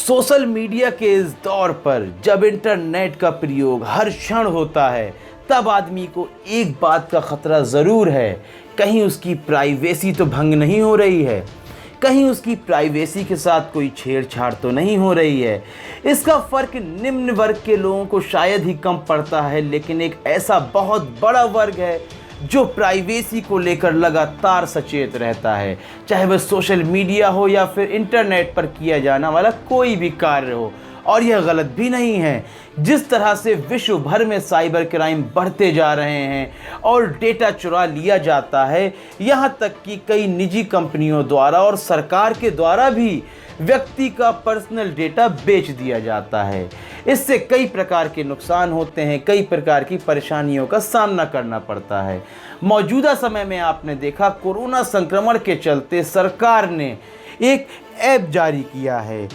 Social media के इस दौर पर जब इंटरनेट का प्रयोग हर क्षण होता है, तब आदमी को एक बात का खतरा ज़रूर है, कहीं उसकी प्राइवेसी तो भंग नहीं हो रही है, कहीं उसकी प्राइवेसी के साथ कोई छेड़छाड़ तो नहीं हो रही है। इसका फ़र्क निम्न वर्ग के लोगों को शायद ही कम पड़ता है, लेकिन एक ऐसा बहुत बड़ा वर्ग है जो प्राइवेसी को लेकर लगातार सचेत रहता है, चाहे वह सोशल मीडिया हो या फिर इंटरनेट पर किया जाने वाला कोई भी कार्य हो। और यह गलत भी नहीं है। जिस तरह से विश्व भर में साइबर क्राइम बढ़ते जा रहे हैं और डेटा चुरा लिया जाता है, यहाँ तक कि कई निजी कंपनियों द्वारा और सरकार के द्वारा भी व्यक्ति का पर्सनल डेटा बेच दिया जाता है। इससे कई प्रकार के नुकसान होते हैं, कई प्रकार की परेशानियों का सामना करना पड़ता है। मौजूदा समय में आपने देखा, कोरोना संक्रमण के चलते सरकार ने एक ऐप जारी किया है,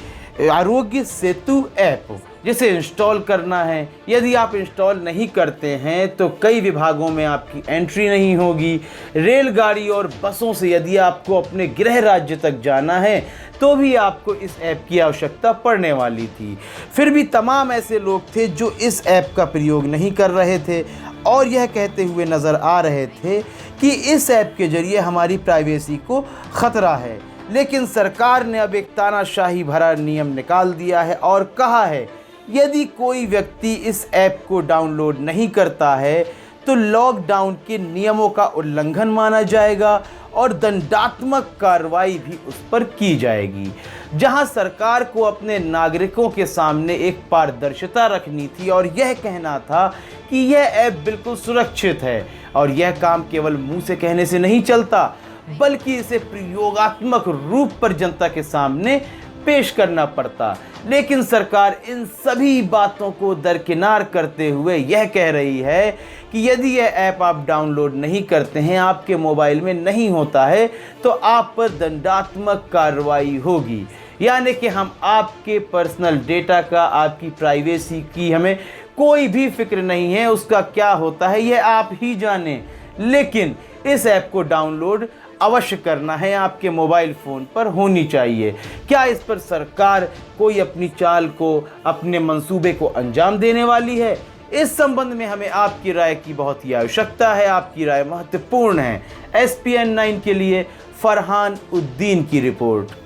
आरोग्य सेतु ऐप, जिसे इंस्टॉल करना है। यदि आप इंस्टॉल नहीं करते हैं तो कई विभागों में आपकी एंट्री नहीं होगी। रेलगाड़ी और बसों से यदि आपको अपने गृह राज्य तक जाना है तो भी आपको इस ऐप की आवश्यकता पड़ने वाली थी। फिर भी तमाम ऐसे लोग थे जो इस ऐप का प्रयोग नहीं कर रहे थे और यह कहते हुए नज़र आ रहे थे कि इस ऐप के ज़रिए हमारी प्राइवेसी को ख़तरा है। लेकिन सरकार ने अब एक तानाशाही भरा नियम निकाल दिया है और कहा है, यदि कोई व्यक्ति इस ऐप को डाउनलोड नहीं करता है तो लॉकडाउन के नियमों का उल्लंघन माना जाएगा और दंडात्मक कार्रवाई भी उस पर की जाएगी। जहां सरकार को अपने नागरिकों के सामने एक पारदर्शिता रखनी थी और यह कहना था कि यह ऐप बिल्कुल सुरक्षित है और यह काम केवल मुंह से कहने से नहीं चलता, बल्कि इसे प्रयोगात्मक रूप पर जनता के सामने पेश करना पड़ता। लेकिन सरकार इन सभी बातों को दरकिनार करते हुए यह कह रही है कि यदि यह ऐप आप डाउनलोड नहीं करते हैं, आपके मोबाइल में नहीं होता है, तो आप पर दंडात्मक कार्रवाई होगी। यानी कि हम आपके पर्सनल डेटा का, आपकी प्राइवेसी की हमें कोई भी फिक्र नहीं है, उसका क्या होता है यह आप ही जानें। लेकिन इस ऐप को डाउनलोड अवश्य करना है, आपके मोबाइल फ़ोन पर होनी चाहिए। क्या इस पर सरकार कोई अपनी चाल को, अपने मंसूबे को अंजाम देने वाली है? इस संबंध में हमें आपकी राय की बहुत ही आवश्यकता है। आपकी राय महत्वपूर्ण है। SPN 9 के लिए फरहान उद्दीन की रिपोर्ट।